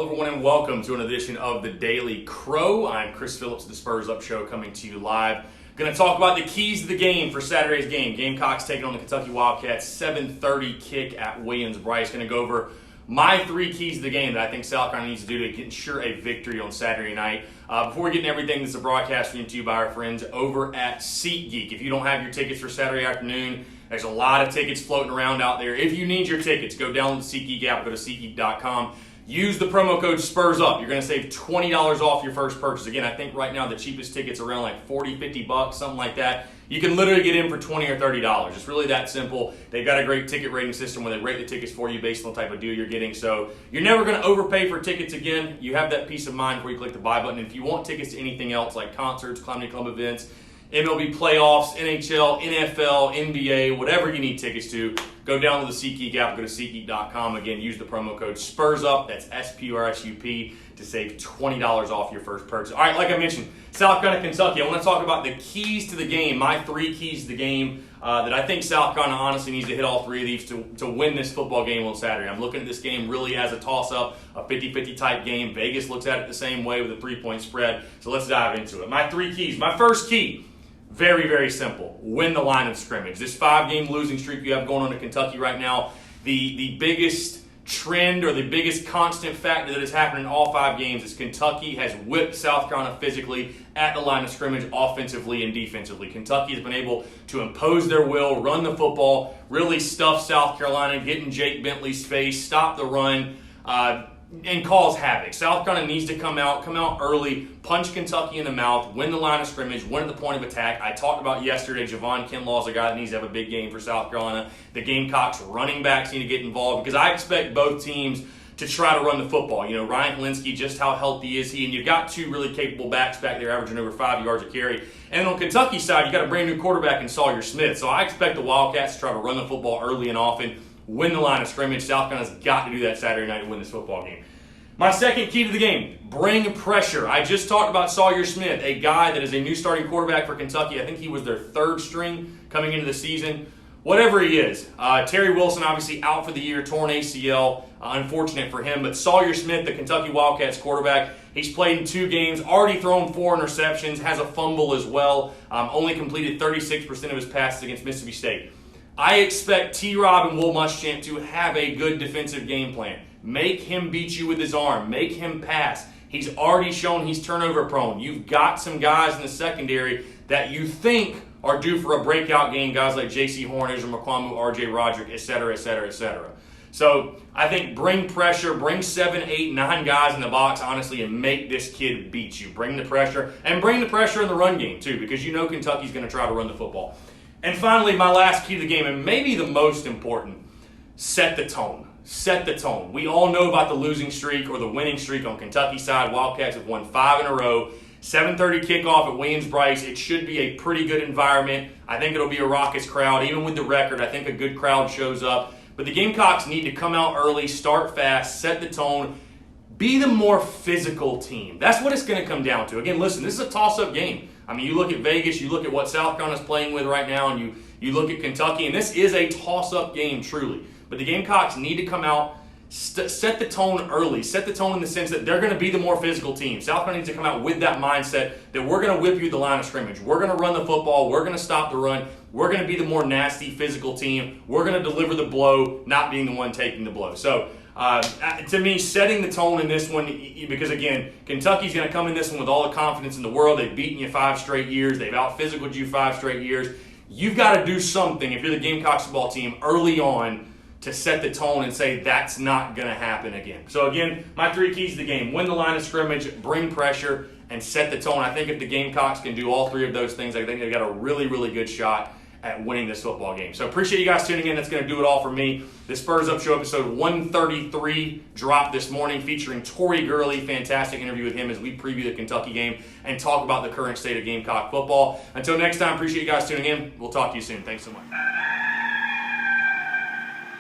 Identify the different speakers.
Speaker 1: Hello everyone and welcome to an edition of the Daily Crow. I'm Chris Phillips, the Spurs Up Show, coming to you live. Going to talk about the keys to the game for Saturday's game. Gamecocks taking on the Kentucky Wildcats, 7:30 kick at Williams-Brice. Going to go over my three keys to the game that I think South Carolina needs to do to ensure a victory on Saturday night. Before we get into everything, this is a broadcast to you by our friends over at SeatGeek. If you don't have your tickets for Saturday afternoon, there's a lot of tickets floating around out there. If you need your tickets, go download the SeatGeek app, go to SeatGeek.com. Use the promo code SPURSUP. You're going to save $20 off your first purchase. Again, I think right now the cheapest ticket's around like $40, $50, something like that. You can literally get in for $20 or $30. It's really that simple. They've got a great ticket rating system where they rate the tickets for you based on the type of deal you're getting. So you're never going to overpay for tickets again. You have that peace of mind before you click the buy button. And if you want tickets to anything else like concerts, comedy club events, MLB playoffs, NHL, NFL, NBA, whatever you need tickets to, go download the SeatGeek app, go to SeatGeek.com. Again, use the promo code SPURSUP, that's SPURSUP, to save $20 off your first purchase. All right, like I mentioned, South Carolina, Kentucky. I want to talk about the keys to the game, my three keys to the game that I think South Carolina honestly needs to hit all three of these to win this football game on Saturday. I'm looking at this game really as a toss-up, a 50-50 type game. Vegas looks at it the same way with a 3-point spread. So let's dive into it. My three keys. My first key, very, very simple. Win the line of scrimmage. This 5-game losing streak you have going on in Kentucky right now, the biggest trend or the biggest constant factor that has happened in all 5 games is Kentucky has whipped South Carolina physically at the line of scrimmage, offensively and defensively. Kentucky has been able to impose their will, run the football, really stuff South Carolina, get in Jake Bentley's face, stop the run, and cause havoc. South Carolina needs to come out early, punch Kentucky in the mouth, win the line of scrimmage, win at the point of attack. I talked about yesterday, Javon Kinlaw is a guy that needs to have a big game for South Carolina. The Gamecocks running backs need to get involved because I expect both teams to try to run the football. You know, Ryan Helinski, just how healthy is he? And you've got two really capable backs back there averaging over 5 yards a carry. And on Kentucky's side, you've got a brand new quarterback in Sawyer Smith. So I expect the Wildcats to try to run the football early and often, win the line of scrimmage. South Carolina's got to do that Saturday night to win this football game. My second key to the game, bring pressure. I just talked about Sawyer Smith, a guy that is a new starting quarterback for Kentucky. I think he was their 3rd string coming into the season. Whatever he is. Terry Wilson obviously out for the year, torn ACL. Unfortunate for him. But Sawyer Smith, the Kentucky Wildcats quarterback, he's played in 2 games, already thrown 4 interceptions, has a fumble as well. Only completed 36% of his passes against Mississippi State. I expect T-Rob and Will Muschamp to have a good defensive game plan. Make him beat you with his arm. Make him pass. He's already shown he's turnover prone. You've got some guys in the secondary that you think are due for a breakout game, guys like J.C. Horn, Israel McQuamu, R.J. Roderick, etc., etc., etc. So I think bring pressure, bring 7, 8, 9 guys in the box, honestly, and make this kid beat you. Bring the pressure, and bring the pressure in the run game, too, because you know Kentucky's going to try to run the football. And finally, my last key to the game, and maybe the most important, set the tone. Set the tone. We all know about the losing streak or the winning streak on Kentucky's side. Wildcats have won 5 in a row. 7:30 kickoff at Williams-Brice. It should be a pretty good environment. I think it'll be a raucous crowd. Even with the record, I think a good crowd shows up. But the Gamecocks need to come out early, start fast, set the tone, be the more physical team. That's what it's going to come down to. Again, listen, this is a toss-up game. I mean, you look at Vegas, you look at what South Carolina's playing with right now, and you look at Kentucky, and this is a toss-up game, truly. But the Gamecocks need to come out, set the tone early. Set the tone in the sense that they're going to be the more physical team. South Carolina needs to come out with that mindset that we're going to whip you the line of scrimmage. We're going to run the football. We're going to stop the run. We're going to be the more nasty physical team. We're going to deliver the blow, not being the one taking the blow. So, to me, setting the tone in this one, because again, Kentucky's going to come in this one with all the confidence in the world. They've beaten you 5 straight years. They've out-physicaled you 5 straight years. You've got to do something, if you're the Gamecocks football team, early on to set the tone and say that's not going to happen again. So again, my 3 keys to the game: win the line of scrimmage, bring pressure, and set the tone. I think if the Gamecocks can do all 3 of those things, I think they've got a really, really good shot at winning this football game. So appreciate you guys tuning in. That's going to do it all for me. The Spurs Up Show episode 133 dropped this morning featuring Torrey Gurley. Fantastic interview with him as we preview the Kentucky game and talk about the current state of Gamecock football. Until next time, appreciate you guys tuning in. We'll talk to you soon. Thanks so much.